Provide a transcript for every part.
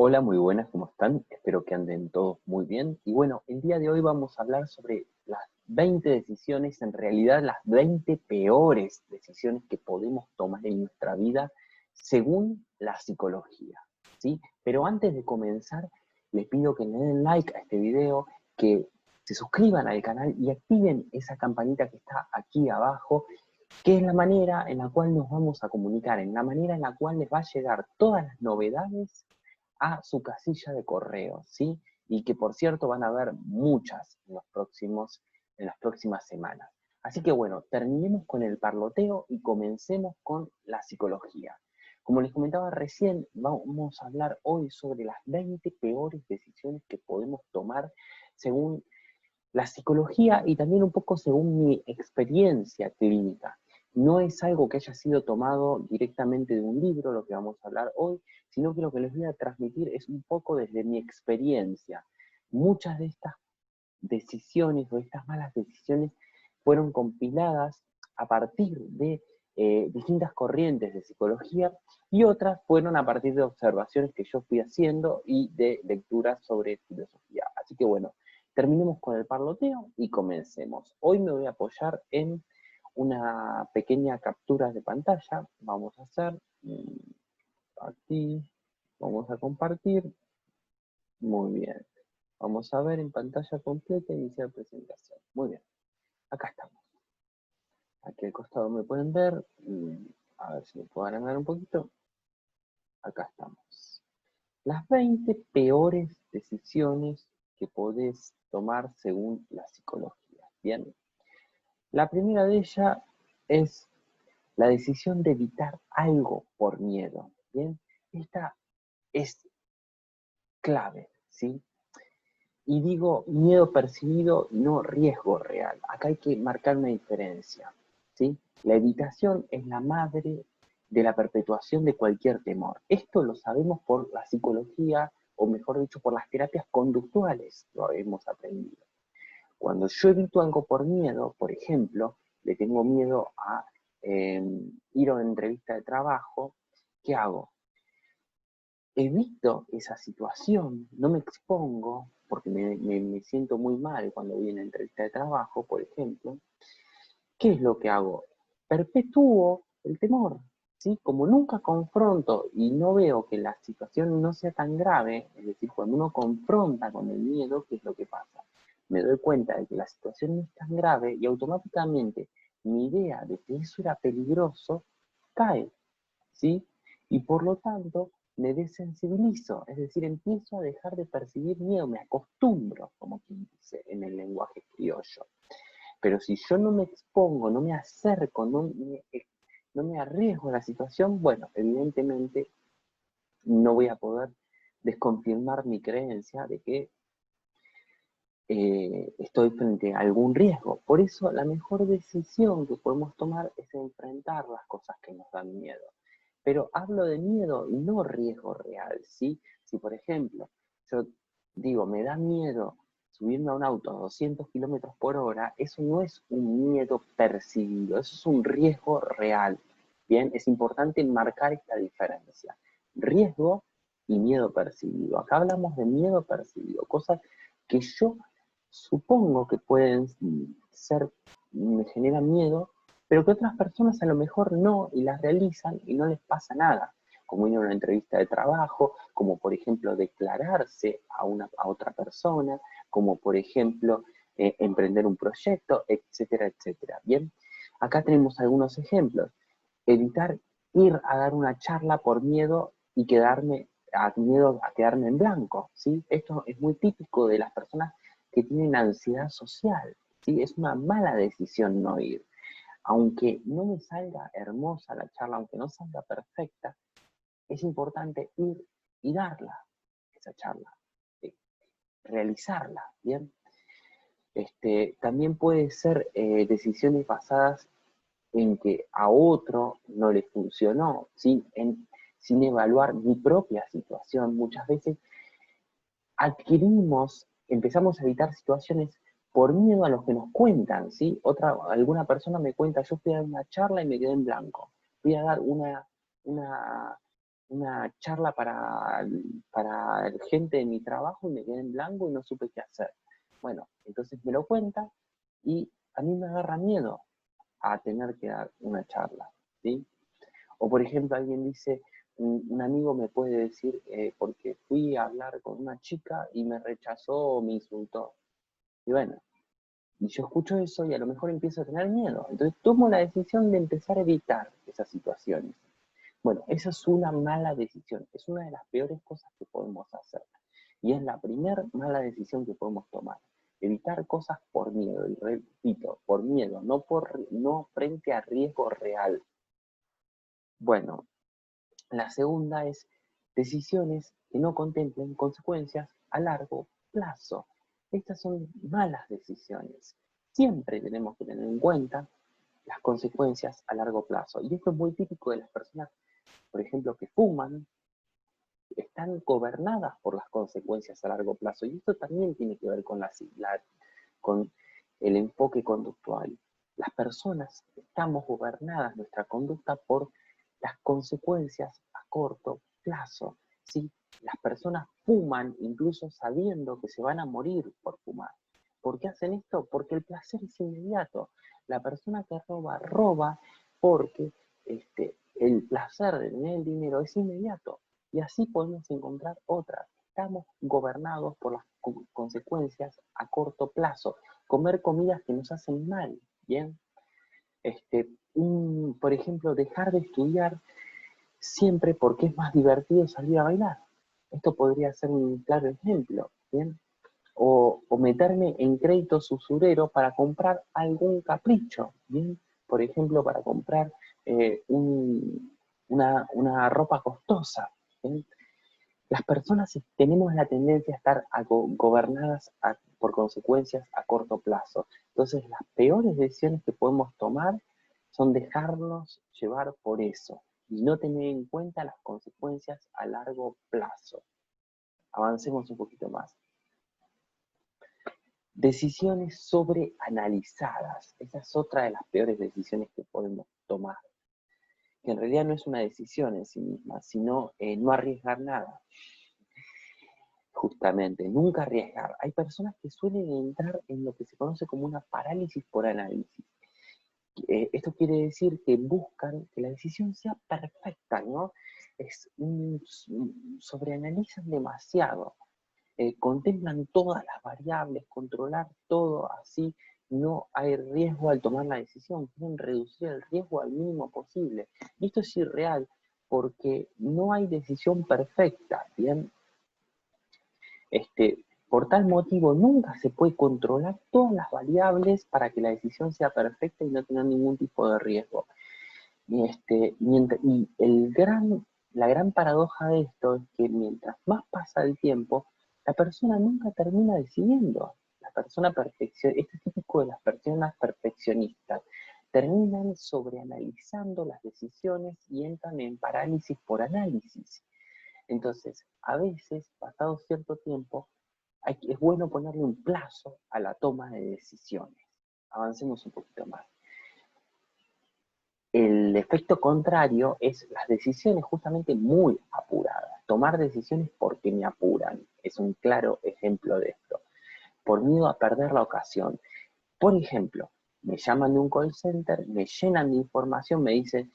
Hola, muy buenas, ¿cómo están? Espero que anden todos muy bien. Y bueno, el día de hoy vamos a hablar sobre las 20 decisiones, en realidad las 20 peores decisiones que podemos tomar en nuestra vida según la psicología, ¿sí? Pero antes de comenzar, les pido que le den like a este video, que se suscriban al canal y activen esa campanita que está aquí abajo, que es la manera en la cual nos vamos a comunicar, en la manera en la cual les va a llegar todas las novedades a su casilla de correo, ¿sí? Y que por cierto van a haber muchas en las próximas semanas. Así que bueno, terminemos con el parloteo y comencemos con la psicología. Como les comentaba recién, vamos a hablar hoy sobre las 20 peores decisiones que podemos tomar según la psicología y también un poco según mi experiencia clínica. No es algo que haya sido tomado directamente de un libro, lo que vamos a hablar hoy, sino que lo que les voy a transmitir es un poco desde mi experiencia. Muchas de estas decisiones o estas malas decisiones fueron compiladas a partir de distintas corrientes de psicología y otras fueron a partir de observaciones que yo fui haciendo y de lecturas sobre filosofía. Así que bueno, terminemos con el parloteo y comencemos. Hoy me voy a apoyar en una pequeña captura de pantalla. Vamos a hacer aquí, vamos a compartir. Muy bien. Vamos a ver en pantalla completa, iniciar presentación. Muy bien, acá estamos. Aquí al costado me pueden ver. A ver si me puedo agrandar un poquito. Acá estamos. Las 20 peores decisiones que podés tomar según la psicología. Bien. La primera de ellas es la decisión de evitar algo por miedo. Bien. Esta es clave, ¿sí? Y digo miedo percibido, no riesgo real. Acá hay que marcar una diferencia, ¿sí? La evitación es la madre de la perpetuación de cualquier temor. Esto lo sabemos por la psicología, o mejor dicho, por las terapias conductuales, lo hemos aprendido. Cuando yo evito algo por miedo, por ejemplo, le tengo miedo a ir a una entrevista de trabajo, ¿qué hago? Evito esa situación, no me expongo, porque me siento muy mal cuando voy a una entrevista de trabajo, por ejemplo. ¿Qué es lo que hago? Perpetúo el temor, ¿sí? Como nunca confronto y no veo que la situación no sea tan grave, es decir, cuando uno confronta con el miedo, ¿qué es lo que pasa? Me doy cuenta de que la situación no es tan grave y automáticamente mi idea de que eso era peligroso cae, ¿sí? Y por lo tanto me desensibilizo, es decir, empiezo a dejar de percibir miedo, me acostumbro, como quien dice en el lenguaje criollo. Pero si yo no me expongo, no me acerco, no me arriesgo a la situación, bueno, evidentemente no voy a poder desconfirmar mi creencia de que estoy frente a algún riesgo. Por eso la mejor decisión que podemos tomar es enfrentar las cosas que nos dan miedo. Pero hablo de miedo y no riesgo real, ¿sí? Si por ejemplo yo digo, me da miedo subirme a un auto a 200 kilómetros por hora, eso no es un miedo percibido, eso es un riesgo real. Bien, es importante marcar esta diferencia. Riesgo y miedo percibido. Acá hablamos de miedo percibido, cosas que yo supongo que pueden ser, me generan miedo, pero que otras personas a lo mejor no y las realizan y no les pasa nada, como ir a una entrevista de trabajo, como por ejemplo declararse a otra persona, como por ejemplo emprender un proyecto, etcétera, etcétera. Bien, acá tenemos algunos ejemplos. Evitar ir a dar una charla por miedo y miedo a quedarme en blanco, ¿sí? Esto es muy típico de las personas que tienen ansiedad social, ¿sí? Es una mala decisión no ir. Aunque no me salga hermosa la charla, aunque no salga perfecta, es importante ir y darla, esa charla, realizarla, ¿bien? También puede ser decisiones basadas en que a otro no le funcionó, ¿sí? Sin evaluar mi propia situación. Muchas veces empezamos a evitar situaciones por miedo a lo que nos cuentan, ¿sí? Alguna persona me cuenta, yo fui a dar una charla y me quedé en blanco. Fui a dar una una charla para gente de mi trabajo y me quedé en blanco y no supe qué hacer. Bueno, entonces me lo cuenta y a mí me agarra miedo a tener que dar una charla, ¿sí? O por ejemplo, alguien dice, un amigo me puede decir, porque fui a hablar con una chica y me rechazó o me insultó. Y bueno, y yo escucho eso y a lo mejor empiezo a tener miedo. Entonces tomo la decisión de empezar a evitar esas situaciones. Bueno, esa es una mala decisión, es una de las peores cosas que podemos hacer. Y es la primera mala decisión que podemos tomar. Evitar cosas por miedo, y repito, por miedo, no frente a riesgo real. Bueno, la segunda es decisiones que no contemplen consecuencias a largo plazo. Estas son malas decisiones. Siempre tenemos que tener en cuenta las consecuencias a largo plazo. Y esto es muy típico de las personas, por ejemplo, que fuman, están gobernadas por las consecuencias a largo plazo. Y esto también tiene que ver con el enfoque conductual. Las personas estamos gobernadas, nuestra conducta, por las consecuencias a corto plazo. ¿Sí? Las personas fuman incluso sabiendo que se van a morir por fumar. ¿Por qué hacen esto? Porque el placer es inmediato. La persona que roba, roba porque el placer de tener el dinero es inmediato. Y así podemos encontrar otras. Estamos gobernados por las consecuencias a corto plazo. Comer comidas que nos hacen mal, ¿bien? Por ejemplo, dejar de estudiar siempre porque es más divertido salir a bailar. Esto podría ser un claro ejemplo, ¿bien? O meterme en crédito usurero para comprar algún capricho, ¿bien? Por ejemplo, para comprar una ropa costosa, ¿bien? Las personas tenemos la tendencia a estar gobernadas por consecuencias a corto plazo. Entonces, las peores decisiones que podemos tomar son dejarnos llevar por eso y no tener en cuenta las consecuencias a largo plazo. Avancemos un poquito más. Decisiones sobreanalizadas. Esa es otra de las peores decisiones que podemos tomar. Que en realidad no es una decisión en sí misma, sino no arriesgar nada. Justamente, nunca arriesgar. Hay personas que suelen entrar en lo que se conoce como una parálisis por análisis. Esto quiere decir que buscan que la decisión sea perfecta, ¿no? Sobreanalizan demasiado, contemplan todas las variables, controlar todo así, no hay riesgo al tomar la decisión, quieren reducir el riesgo al mínimo posible. Y esto es irreal, porque no hay decisión perfecta, ¿bien? Por tal motivo, nunca se puede controlar todas las variables para que la decisión sea perfecta y no tener ningún tipo de riesgo. La gran paradoja de esto es que mientras más pasa el tiempo, la persona nunca termina decidiendo. La persona este es típico de las personas perfeccionistas. Terminan sobreanalizando las decisiones y entran en parálisis por análisis. Entonces, a veces, pasado cierto tiempo, es bueno ponerle un plazo a la toma de decisiones. Avancemos un poquito más. El efecto contrario es las decisiones justamente muy apuradas. Tomar decisiones porque me apuran. Es un claro ejemplo de esto. Por miedo a perder la ocasión. Por ejemplo, me llaman de un call center, me llenan de información, me dicen,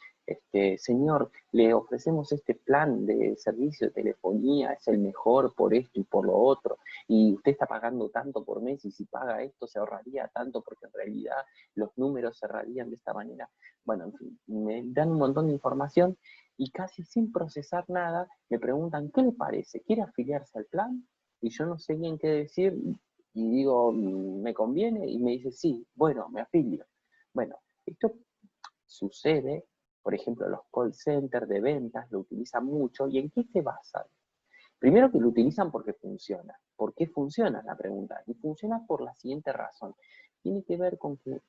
señor, le ofrecemos este plan de servicio de telefonía, es el mejor por esto y por lo otro, y usted está pagando tanto por mes, y si paga esto se ahorraría tanto, porque en realidad los números se cerrarían de esta manera. Bueno, en fin, me dan un montón de información, y casi sin procesar nada, me preguntan, ¿qué le parece? ¿Quiere afiliarse al plan? Y yo no sé bien qué decir, y digo, ¿me conviene? Y me dice, sí, bueno, me afilio. Bueno, esto sucede, por ejemplo, los call centers de ventas lo utilizan mucho. ¿Y en qué se basan? Primero que lo utilizan porque funciona. ¿Por qué funciona? La pregunta. Y funciona por la siguiente razón. Tiene que ver con que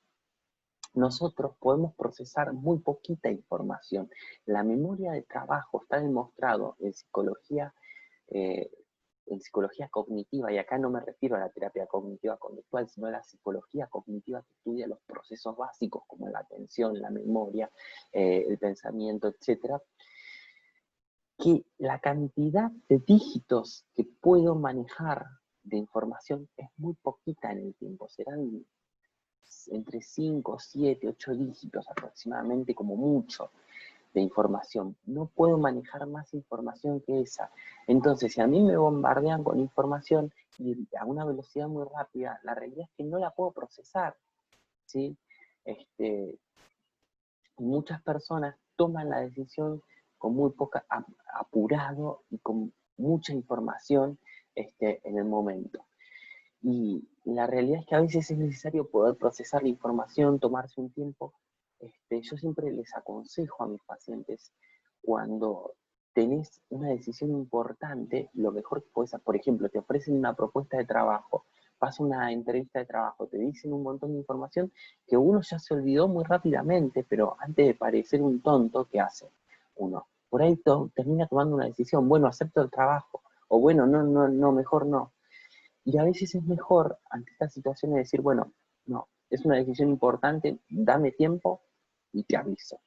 nosotros podemos procesar muy poquita información. La memoria de trabajo está demostrado eh, en psicología cognitiva, y acá no me refiero a la terapia cognitiva conductual, sino a la psicología cognitiva que estudia los procesos básicos como la atención, la memoria, el pensamiento, etc. que la cantidad de dígitos que puedo manejar de información es muy poquita en el tiempo, serán entre 5, 7, 8 dígitos aproximadamente como mucho de información. No puedo manejar más información que esa. Entonces, si a mí me bombardean con información y a una velocidad muy rápida, la realidad es que no la puedo procesar, ¿sí? Muchas personas toman la decisión con muy poca apurado y con mucha información en el momento. Y la realidad es que a veces es necesario poder procesar la información, tomarse un tiempo. Yo siempre les aconsejo a mis pacientes, cuando tenés una decisión importante, lo mejor que puedes hacer, por ejemplo, te ofrecen una propuesta de trabajo, vas a una entrevista de trabajo, te dicen un montón de información que uno ya se olvidó muy rápidamente, pero antes de parecer un tonto, ¿qué hace uno? Por ahí termina tomando una decisión, bueno, acepto el trabajo, o bueno, no, mejor no. Y a veces es mejor, ante estas situaciones, decir, bueno, no, es una decisión importante, dame tiempo y te aviso,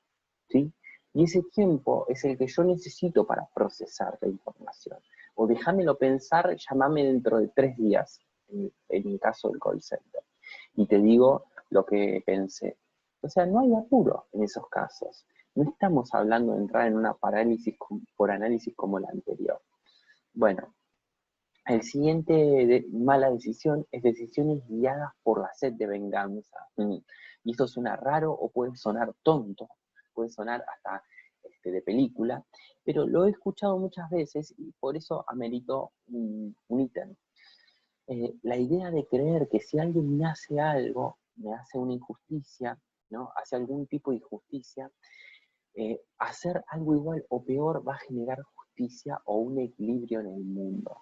¿sí? Y ese tiempo es el que yo necesito para procesar la información. O déjamelo pensar, llámame dentro de 3 días, en el caso del call center. Y te digo lo que pensé. O sea, no hay apuro en esos casos. No estamos hablando de entrar en una parálisis por análisis como la anterior. Bueno, el siguiente mala decisión es decisiones guiadas por la sed de venganza. Y esto suena raro o puede sonar tonto, puede sonar hasta de película, pero lo he escuchado muchas veces y por eso amerito un ítem. La idea de creer que si alguien me hace algo, me hace una injusticia, ¿no? Hace algún tipo de injusticia, hacer algo igual o peor va a generar justicia o un equilibrio en el mundo.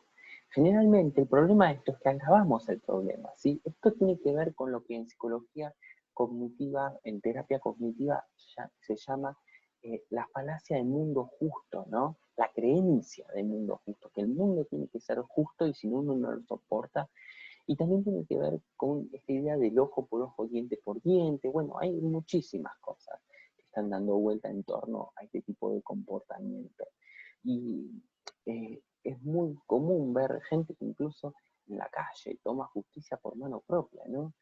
Generalmente el problema de esto es que agravamos el problema, ¿sí? Esto tiene que ver con lo que en psicología cognitiva, en terapia cognitiva, se llama la falacia del mundo justo, ¿no? La creencia del mundo justo, que el mundo tiene que ser justo y si no, uno no lo soporta. Y también tiene que ver con esta idea del ojo por ojo, diente por diente. Bueno, hay muchísimas cosas que están dando vuelta en torno a este tipo de comportamiento. Y es muy común ver gente que incluso en la calle toma justicia por mano propia, ¿no?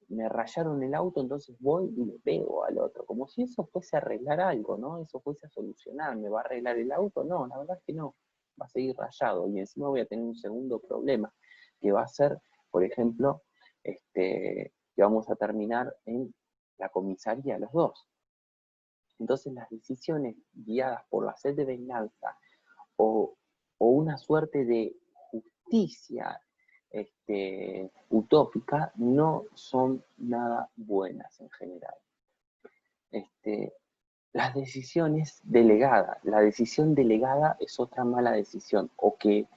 Me rayaron el auto, entonces voy y le pego al otro, como si eso fuese a arreglar algo, ¿no? Eso fuese a solucionar, ¿me va a arreglar el auto? No, la verdad es que no, va a seguir rayado y encima voy a tener un segundo problema, que va a ser, por ejemplo, que vamos a terminar en la comisaría los dos. Entonces las decisiones guiadas por la sed de venganza o, o una suerte de justicia utópica no son nada buenas en general. Las decisiones delegadas, la decisión delegada es otra mala decisión, o que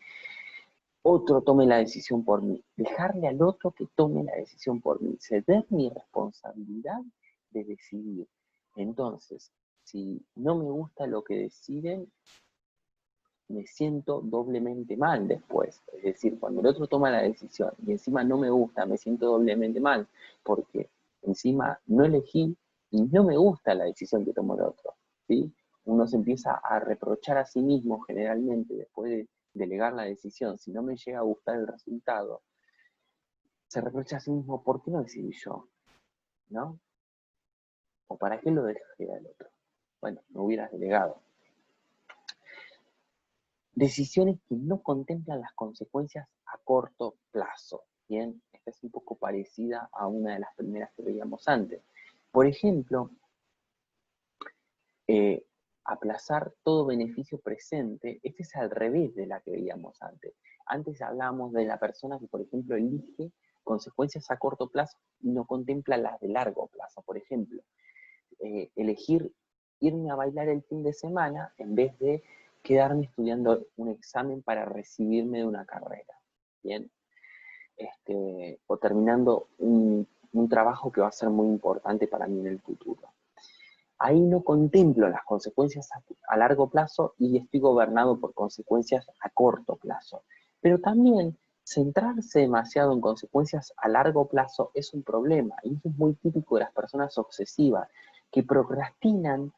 otro tome la decisión por mí, dejarle al otro que tome la decisión por mí, ceder mi responsabilidad de decidir. Entonces, si no me gusta lo que deciden, me siento doblemente mal después. Es decir, cuando el otro toma la decisión y encima no me gusta, me siento doblemente mal, porque encima no elegí y no me gusta la decisión que tomó el otro, ¿sí? Uno se empieza a reprochar a sí mismo generalmente después de delegar la decisión. Si no me llega a gustar el resultado, se reprocha a sí mismo, ¿por qué no decidí yo? ¿No? ¿O para qué lo dejé al otro? Bueno, me hubieras delegado. Decisiones que no contemplan las consecuencias a corto plazo. Bien, esta es un poco parecida a una de las primeras que veíamos antes. Por ejemplo, aplazar todo beneficio presente, este es al revés de la que veíamos antes. Antes hablábamos de la persona que, por ejemplo, elige consecuencias a corto plazo y no contempla las de largo plazo. Por ejemplo, elegir irme a bailar el fin de semana en vez de quedarme estudiando un examen para recibirme de una carrera, ¿bien? O terminando un trabajo que va a ser muy importante para mí en el futuro. Ahí no contemplo las consecuencias a largo plazo y estoy gobernado por consecuencias a corto plazo. Pero también centrarse demasiado en consecuencias a largo plazo es un problema, y eso es muy típico de las personas obsesivas, que procrastinan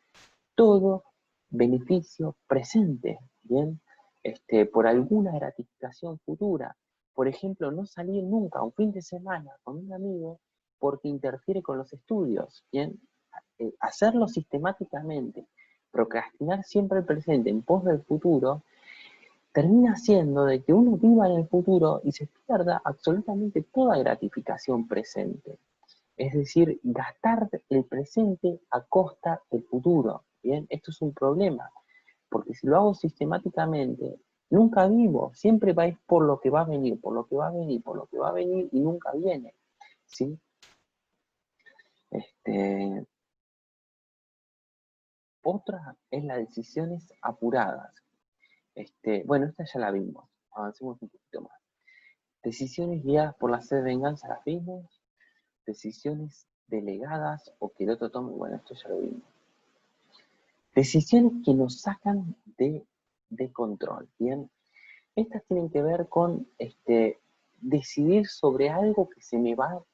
todo beneficio presente, ¿bien? Por alguna gratificación futura. Por ejemplo, no salir nunca un fin de semana con un amigo porque interfiere con los estudios, ¿bien? Hacerlo sistemáticamente, procrastinar siempre el presente en pos del futuro, termina siendo de que uno viva en el futuro y se pierda absolutamente toda gratificación presente. Es decir, gastar el presente a costa del futuro. Bien, esto es un problema, porque si lo hago sistemáticamente, nunca vivo, siempre va a ir por lo que va a venir, por lo que va a venir, por lo que va a venir y nunca viene. ¿Sí? Este, Otra es las decisiones apuradas. Bueno, esta ya la vimos, avancemos un poquito más. Decisiones guiadas por la sed de venganza, las vimos. Decisiones delegadas o que el otro tome, bueno, esto ya lo vimos. Decisiones que nos sacan de control, ¿bien? Estas tienen que ver con decidir sobre algo que se me va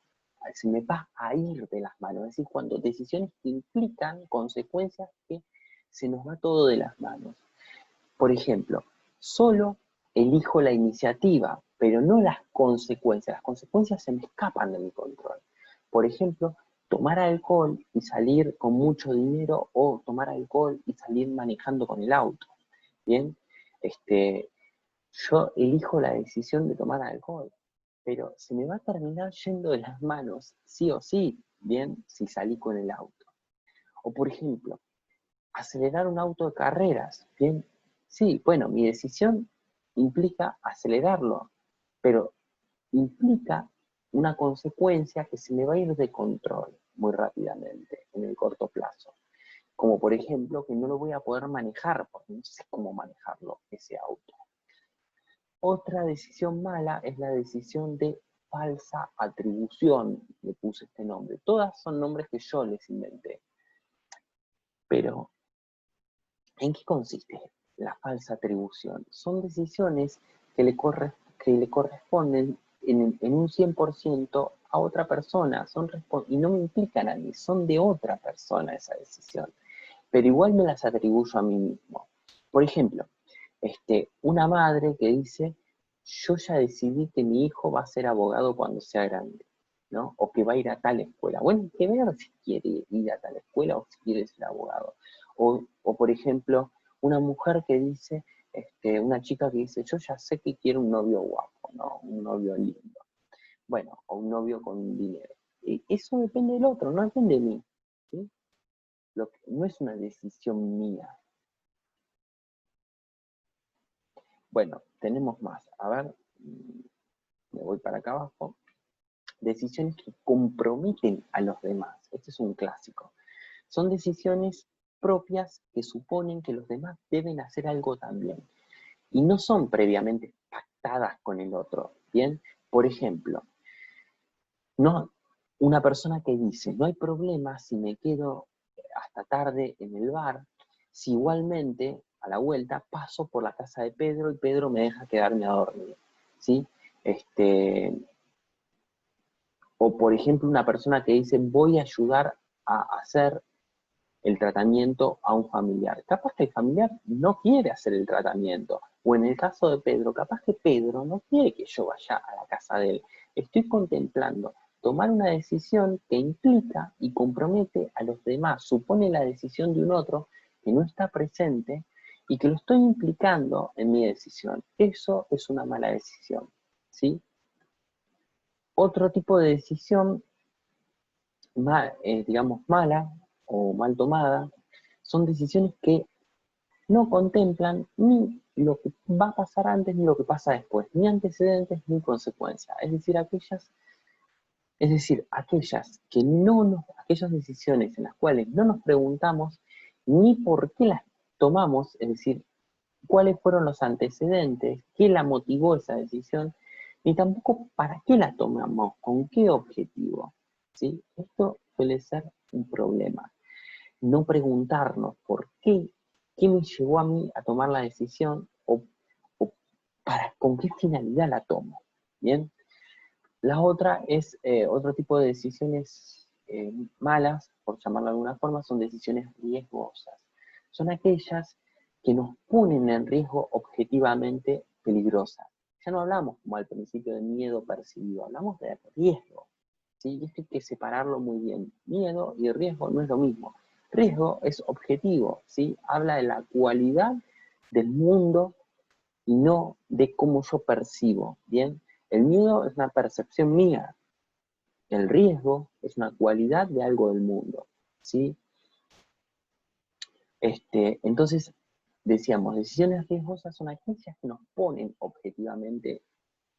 a ir de las manos. Es decir, cuando decisiones que implican consecuencias que se nos va todo de las manos. Por ejemplo, solo elijo la iniciativa, pero no las consecuencias. Las consecuencias se me escapan de mi control. Por ejemplo, tomar alcohol y salir con mucho dinero o tomar alcohol y salir manejando con el auto. Bien, yo elijo la decisión de tomar alcohol, pero se me va a terminar yendo de las manos, sí o sí, bien, si salí con el auto. O por ejemplo, acelerar un auto de carreras, bien, sí, bueno, mi decisión implica acelerarlo, pero implica una consecuencia que se me va a ir de control muy rápidamente en el corto plazo. Como por ejemplo que no lo voy a poder manejar porque no sé cómo manejarlo ese auto. Otra decisión mala es la decisión de falsa atribución, le puse este nombre. Todas son nombres que yo les inventé. Pero, ¿en qué consiste la falsa atribución? Son decisiones que le corresponden en un 100% a otra persona, y no me implican a mí, son de otra persona esa decisión, pero igual me las atribuyo a mí mismo. Por ejemplo, una madre que dice, yo ya decidí que mi hijo va a ser abogado cuando sea grande, ¿no? O que va a ir a tal escuela. Bueno, hay que ver si quiere ir a tal escuela o si quiere ser abogado. O por ejemplo, una mujer que dice, una chica que dice, yo ya sé que quiero un novio guapo, ¿no? Un novio lindo. Bueno, o un novio con dinero. Y eso depende del otro, no depende de mí. ¿Sí? No es una decisión mía. Bueno, tenemos más. A ver, me voy para acá abajo. Decisiones que comprometen a los demás. Este es un clásico. Son decisiones propias que suponen que los demás deben hacer algo también. Y no son previamente pactadas con el otro. Bien, por ejemplo, no, una persona que dice, no hay problema si me quedo hasta tarde en el bar, si igualmente a la vuelta paso por la casa de Pedro y Pedro me deja quedarme a dormir. ¿Sí? Este, o por ejemplo una persona que dice voy a ayudar a hacer el tratamiento a un familiar. Capaz que el familiar no quiere hacer el tratamiento. O en el caso de Pedro, capaz que Pedro no quiere que yo vaya a la casa de él. Estoy contemplando tomar una decisión que implica y compromete a los demás, supone la decisión de un otro que no está presente y que lo estoy implicando en mi decisión. Eso es una mala decisión, ¿sí? Otro tipo de decisión, digamos, mala o mal tomada, son decisiones que no contemplan ni lo que va a pasar antes ni lo que pasa después, ni antecedentes ni consecuencias. Aquellas decisiones en las cuales no nos preguntamos ni por qué las tomamos, es decir, cuáles fueron los antecedentes, qué la motivó esa decisión, ni tampoco para qué la tomamos, con qué objetivo. ¿Sí? Esto suele ser un problema. No preguntarnos qué me llevó a mí a tomar la decisión o con qué finalidad la tomo. Bien. La otra es otro tipo de decisiones malas, por llamarlo de alguna forma, son decisiones riesgosas. son aquellas que nos ponen en riesgo objetivamente peligrosas. Ya no hablamos, como al principio, de miedo percibido, hablamos de riesgo. ¿Sí? Y esto hay que separarlo muy bien. Miedo y riesgo no es lo mismo. Riesgo es objetivo, ¿sí? Habla de la cualidad del mundo y no de cómo yo percibo, ¿bien? El miedo es una percepción mía, el riesgo es una cualidad de algo del mundo, ¿sí? Entonces, decíamos, decisiones riesgosas son aquellas que nos ponen objetivamente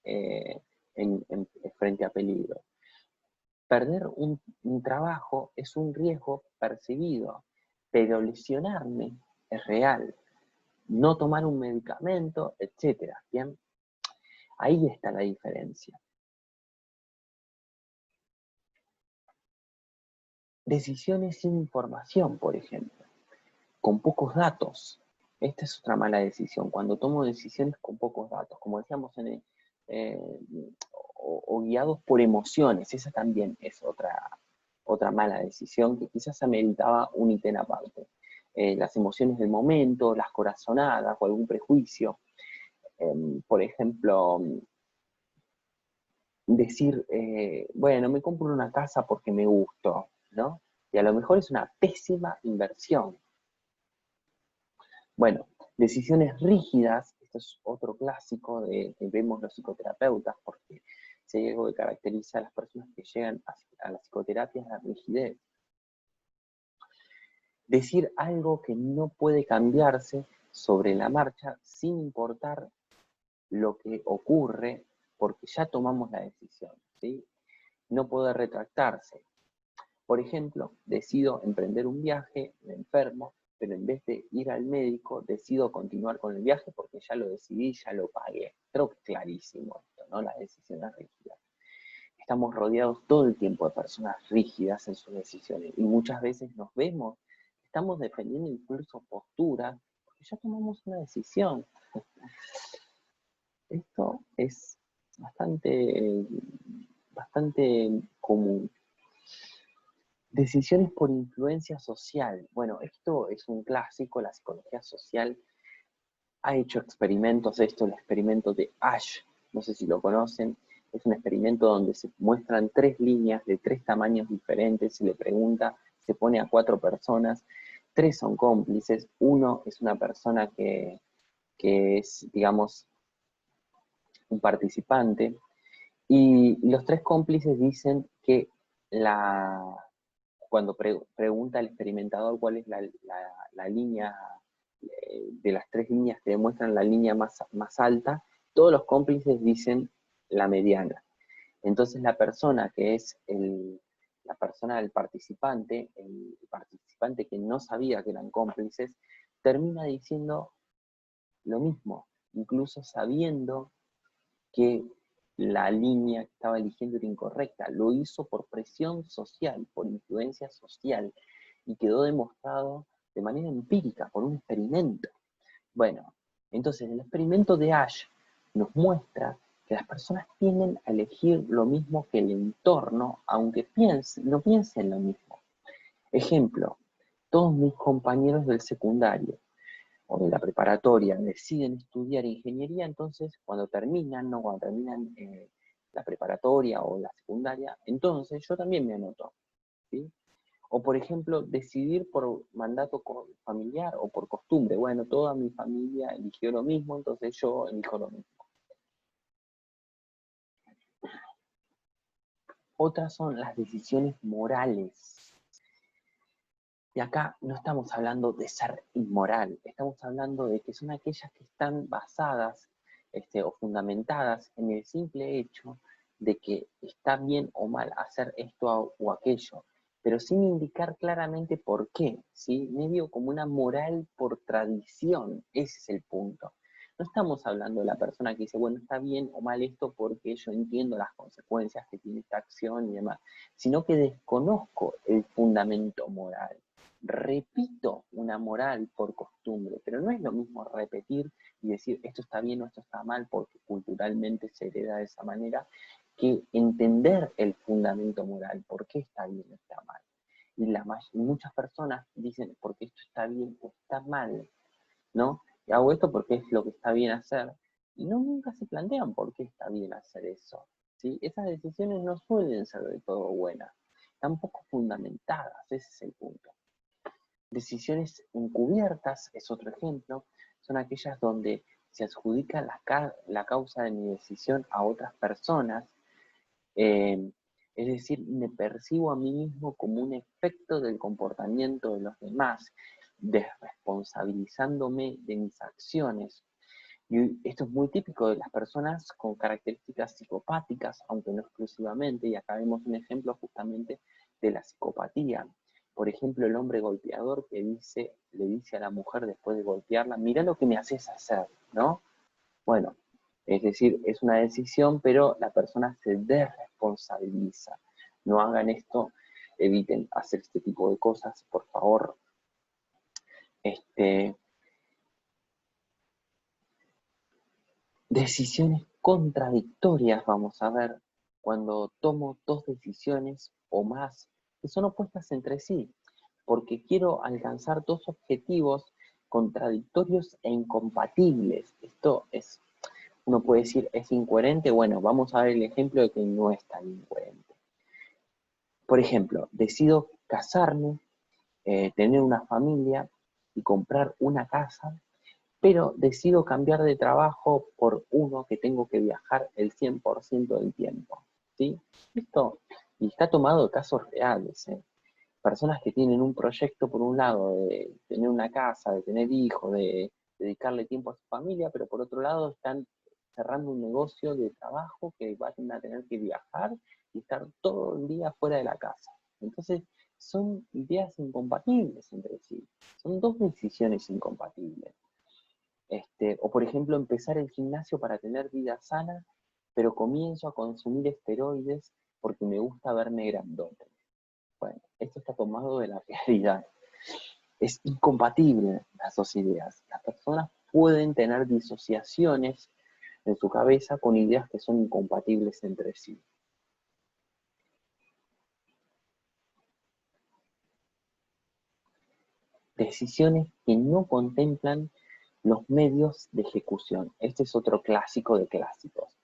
eh, frente a peligro. Perder un trabajo es un riesgo percibido, pero lesionarme es real. No tomar un medicamento, etcétera, ¿bien? Ahí está la diferencia. Decisiones sin información, por ejemplo, con pocos datos. Esta es otra mala decisión, cuando tomo decisiones con pocos datos, como decíamos, eh, o guiados por emociones, esa también es otra mala decisión que quizás ameritaba un ítem aparte. Las emociones del momento, las corazonadas o algún prejuicio. Por ejemplo, decir, bueno, me compro una casa porque me gustó, ¿no? Y a lo mejor es una pésima inversión. Bueno, decisiones rígidas, esto es otro clásico que vemos los psicoterapeutas, porque si hay algo que caracteriza a las personas que llegan a la psicoterapia es la rigidez. Decir algo que no puede cambiarse sobre la marcha sin importar lo que ocurre, porque ya tomamos la decisión, ¿sí? No puede retractarse. Por ejemplo, decido emprender un viaje, me enfermo, pero en vez de ir al médico, decido continuar con el viaje porque ya lo decidí, ya lo pagué. Creo que es clarísimo esto, ¿no? Las decisiones rígidas. Estamos rodeados todo el tiempo de personas rígidas en sus decisiones y muchas veces nos vemos, estamos defendiendo incluso posturas porque ya tomamos una decisión. Esto es bastante común. Decisiones por influencia social. Bueno, esto es un clásico, la psicología social ha hecho experimentos, esto, el experimento de Ash, no sé si lo conocen, es un experimento donde se muestran 3 líneas de 3 tamaños diferentes, se le pregunta, se pone a 4 personas, 3 son cómplices, uno es una persona que es, digamos, un participante, y los 3 cómplices dicen que cuando pregunta al experimentador cuál es la línea de las 3 líneas que demuestran la línea más alta, todos los cómplices dicen la mediana. Entonces la persona que es la persona del participante, el participante que no sabía que eran cómplices, termina diciendo lo mismo, incluso sabiendo que la línea que estaba eligiendo era incorrecta. Lo hizo por presión social, por influencia social, y quedó demostrado de manera empírica, por un experimento. Bueno, entonces el experimento de Ash nos muestra que las personas tienden a elegir lo mismo que el entorno, aunque no piensen lo mismo. Ejemplo, todos mis compañeros del secundario o de la preparatoria deciden estudiar ingeniería, entonces cuando terminan, ¿no? Cuando terminan la preparatoria o la secundaria, entonces yo también me anoto, ¿sí? O por ejemplo, decidir por mandato familiar o por costumbre. Bueno, toda mi familia eligió lo mismo, entonces yo elijo lo mismo. Otras son las decisiones morales. Y acá no estamos hablando de ser inmoral, estamos hablando de que son aquellas que están basadas o fundamentadas en el simple hecho de que está bien o mal hacer esto o aquello, pero sin indicar claramente por qué, ¿sí? Medio como una moral por tradición, ese es el punto. No estamos hablando de la persona que dice, bueno, está bien o mal esto porque yo entiendo las consecuencias que tiene esta acción y demás, sino que desconozco el fundamento moral. Repito una moral por costumbre, pero no es lo mismo repetir y decir esto está bien o esto está mal porque culturalmente se hereda de esa manera, que entender el fundamento moral, por qué está bien o está mal. y muchas personas dicen, porque esto está bien o está mal, ¿no? Y hago esto porque es lo que está bien hacer, y nunca se plantean por qué está bien hacer eso, ¿sí? Esas decisiones no suelen ser de todo buenas, tampoco fundamentadas, ese es el punto. Decisiones encubiertas es otro ejemplo, son aquellas donde se adjudica la causa de mi decisión a otras personas, eh, es decir, me percibo a mí mismo como un efecto del comportamiento de los demás, desresponsabilizándome de mis acciones. Y esto es muy típico de las personas con características psicopáticas, aunque no exclusivamente, y acá vemos un ejemplo justamente de la psicopatía. Por ejemplo, el hombre golpeador que le dice a la mujer después de golpearla, mira lo que me haces hacer, ¿no? Bueno, es decir, es una decisión, pero la persona se desresponsabiliza. No hagan esto, eviten hacer este tipo de cosas, por favor. Este, Decisiones contradictorias, vamos a ver, cuando tomo dos decisiones o más que son opuestas entre sí, porque quiero alcanzar dos objetivos contradictorios e incompatibles. Esto es, uno puede decir, ¿es incoherente? Bueno, vamos a ver el ejemplo de que no es tan incoherente. Por ejemplo, decido casarme, tener una familia y comprar una casa, pero decido cambiar de trabajo por uno que tengo que viajar el 100% del tiempo, ¿sí? Esto, y está tomado de casos reales, ¿eh? Personas que tienen un proyecto, por un lado, de tener una casa, de tener hijos, de dedicarle tiempo a su familia, pero por otro lado están cerrando un negocio de trabajo que van a tener que viajar y estar todo el día fuera de la casa. Entonces, son ideas incompatibles entre sí. Son dos decisiones incompatibles. O por ejemplo, empezar el gimnasio para tener vida sana, pero comienzo a consumir esteroides porque me gusta verme grandote. Bueno, esto está tomado de la realidad. Es incompatible las dos ideas. Las personas pueden tener disociaciones en su cabeza con ideas que son incompatibles entre sí. Decisiones que no contemplan los medios de ejecución. Este es otro clásico de clásicos.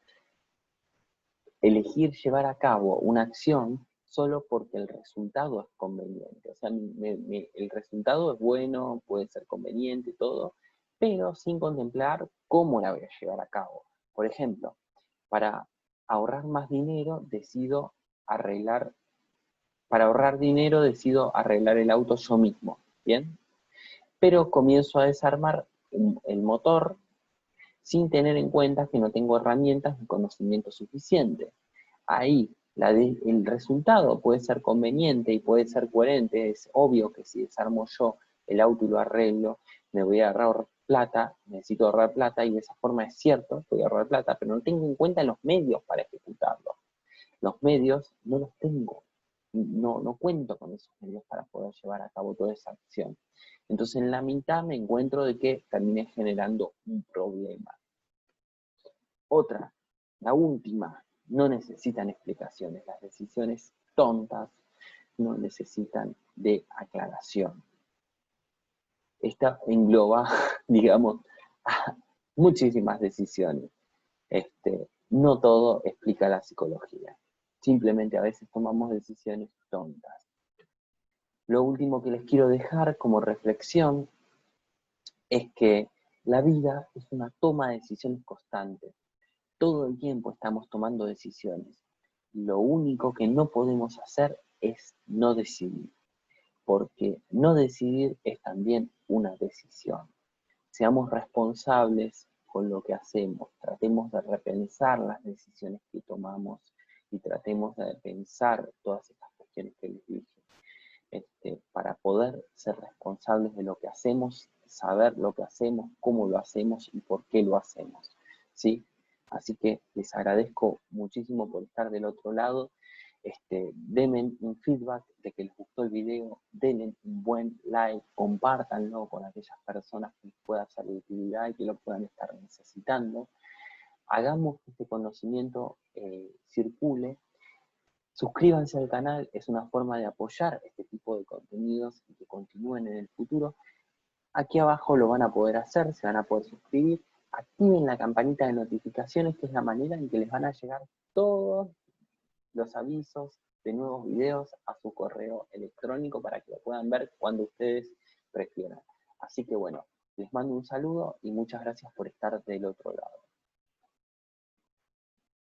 Elegir llevar a cabo una acción solo porque el resultado es conveniente. O sea, el resultado es bueno, puede ser conveniente, todo, pero sin contemplar cómo la voy a llevar a cabo. Por ejemplo, para ahorrar más dinero, para ahorrar dinero decido arreglar el auto yo mismo, ¿bien? Pero comienzo a desarmar el motor sin tener en cuenta que no tengo herramientas ni conocimiento suficiente. Ahí el resultado puede ser conveniente y puede ser coherente. Es obvio que si desarmo yo el auto y lo arreglo, me voy a ahorrar plata, necesito ahorrar plata y de esa forma es cierto, voy a ahorrar plata, pero no tengo en cuenta los medios para ejecutarlo. Los medios no los tengo, no cuento con esos medios para poder llevar a cabo toda esa acción. Entonces en la mitad me encuentro de que terminé generando un problema. Otra, la última, no necesitan explicaciones. Las decisiones tontas no necesitan de aclaración. Esta engloba, digamos, muchísimas decisiones. No todo explica la psicología. Simplemente a veces tomamos decisiones tontas. Lo último que les quiero dejar como reflexión es que la vida es una toma de decisiones constante. Todo el tiempo estamos tomando decisiones. Lo único que no podemos hacer es no decidir, porque no decidir es también una decisión. Seamos responsables con lo que hacemos, tratemos de repensar las decisiones que tomamos y tratemos de pensar todas estas cuestiones que les dije, para poder ser responsables de lo que hacemos, saber lo que hacemos, cómo lo hacemos y por qué lo hacemos, ¿sí? Así que les agradezco muchísimo por estar del otro lado. Denme un feedback de que les gustó el video, denle un buen like, compártanlo con aquellas personas que les pueda ser de utilidad y que lo puedan estar necesitando. Hagamos que este conocimiento circule. Suscríbanse al canal, es una forma de apoyar este tipo de contenidos y que continúen en el futuro. Aquí abajo lo van a poder hacer, se van a poder suscribir. Activen la campanita de notificaciones, que es la manera en que les van a llegar todos los avisos de nuevos videos a su correo electrónico para que lo puedan ver cuando ustedes prefieran. Así que bueno, les mando un saludo y muchas gracias por estar del otro lado.